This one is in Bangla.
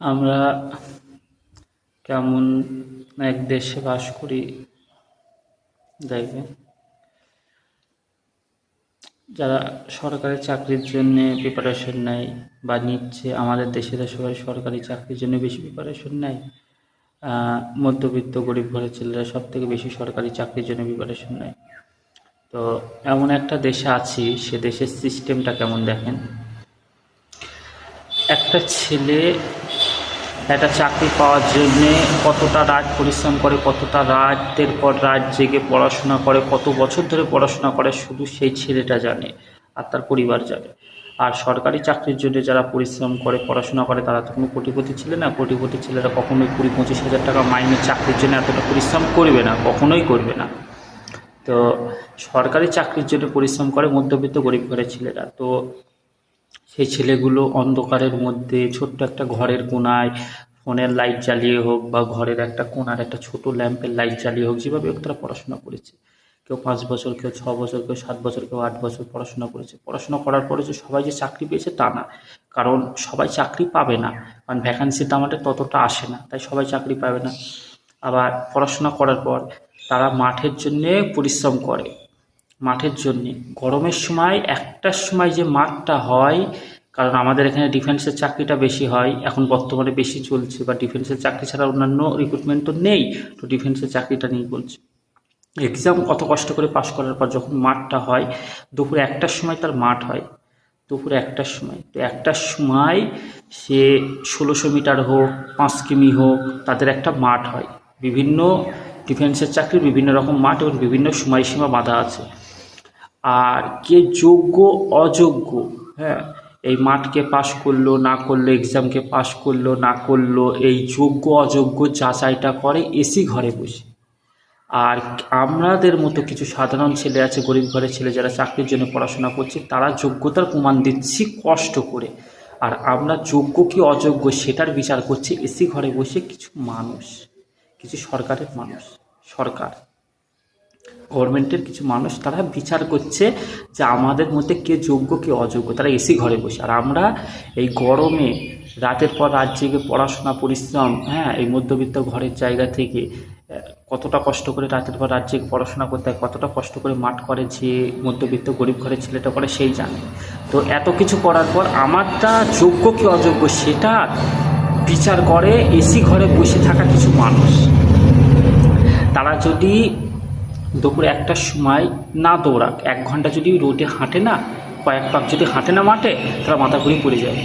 আমরা কেমন এক দেশে বাস করি দেখবে, যারা সরকারি চাকরির জন্য প্রিপারেশন নেয় বা নিচ্ছে, আমাদের দেশের সবাই সরকারি চাকরির জন্য বেশি প্রিপারেশন নেয়। মধ্যবিত্ত গরিব ঘরের ছেলেরা সব থেকে বেশি সরকারি চাকরির জন্য প্রিপারেশন নেয়। তো এমন একটা দেশে আছি, সে দেশের সিস্টেমটা কেমন দেখেন। একটা ছেলে একটা চাকরি পাওয়ার জন্যে কতটা রাত পরিশ্রম করে, কতটা রাতের পর রাত জেগে পড়াশোনা করে, কত বছর ধরে পড়াশোনা করে, শুধু সেই ছেলেটা জানে আর তার পরিবার জানে। আর সরকারি চাকরির জন্য যারা পরিশ্রম করে পড়াশোনা করে তারা তো কোনো কোটিপতি ছেলে না। কোটিপতি ছেলেরা কখনোই 20-25 হাজার টাকা মাইনে চাকরির জন্য এতটা পরিশ্রম করবে না, কখনোই করবে না। তো সরকারি চাকরির জন্য পরিশ্রম করে মধ্যবিত্ত গরিব ঘরের ছেলেরা। তো সেই ছেলেগুলো অন্ধকারের মধ্যে ছোট্ট একটা ঘরের কোণায় ফোনের লাইট জ্বালিয়ে হোক বা ঘরের একটা কোণার একটা ছোট ল্যাম্পের লাইট জ্বালিয়ে হোক, যেভাবে হোক তারা পড়াশোনা করেছে। কেউ 5 বছর, কেউ 6 বছর, কেউ 7 বছর, কেউ 8 বছর পড়াশোনা করেছে। পড়াশোনা করার পরে যে সবাই যে চাকরি পেয়েছে তা না, কারণ সবাই চাকরি পাবে না, কারণ ভ্যাকান্সির আমাদের ততটা আসে না, তাই সবাই চাকরি পাবে না। আবার পড়াশোনা করার পর তারা মাঠের জন্যে পরিশ্রম করে, মাঠের জন্যে গরমের সময় একটার সময় যে মাঠটা হয়, কারণ আমাদের এখানে ডিফেন্সের চাকরিটা বেশি হয়, এখন বর্তমানে বেশি চলছে, বা ডিফেন্সের চাকরি ছাড়া অন্যান্য রিক্রুটমেন্ট তো নেই, তো ডিফেন্সের চাকরিটা নিয়ে বলছে। এক্সাম কত কষ্ট করে পাশ করার পর যখন মাঠটা হয়, দুপুর 1টার সময় তার মাঠ হয়, দুপুর 1টার সময়। তো 1টার সময় সে 1600 মিটার হোক, 5 কিমি হোক, তাদের একটা মাঠ হয়। বিভিন্ন ডিফেন্সের চাকরির বিভিন্ন রকম মাঠ এবং বিভিন্ন সময়সীমা বাঁধা আছে। আর কে যোগ্য অযোগ্য, হ্যাঁ, এই মাঠকে পাশ করলো না করলো, এক্সামকে পাশ করলো না করলো, এই যোগ্য অযোগ্য যাচাইটা করে এসি ঘরে বসে। আর আমাদের মতো কিছু সাধারণ ছেলে আছে, গরিব ঘরের ছেলে, যারা চাকরির জন্য পড়াশোনা করছে, তারা যোগ্যতার প্রমাণ দিচ্ছি কষ্ট করে। আর আমরা যোগ্য কি অযোগ্য সেটার বিচার করছি এসি ঘরে বসে কিছু মানুষ, কিছু সরকারের মানুষ, সরকার গভর্নমেন্টের কিছু মানুষ, তারা বিচার করছে যে আমাদের মধ্যে কে যোগ্য কে অযোগ্য, তারা এসি ঘরে বসে। আর আমরা এই গরমে রাতের পর রাত জেগে পড়াশোনা পরিশ্রম, হ্যাঁ, এই মধ্যবিত্ত ঘরের জায়গা থেকে কতটা কষ্ট করে রাতের পর রাত জেগে পড়াশোনা করতে হয়, কতটা কষ্ট করে মাঠ করে, যে মধ্যবিত্ত গরিব ঘরের ছেলেটা করে সেই জানে। তো এত কিছু করার পর আমারটা যোগ্য কি অযোগ্য সেটা বিচার করে এসি ঘরে বসে থাকা কিছু মানুষ। তারা যদি দুপুর 1টার সময় না দৌড়াক, 1 ঘন্টা যদি রোদে হাঁটে না, কয়েক পাক যদি হাঁটে না মাঠে, তারা মাথা ঘুরে পড়ে যায়।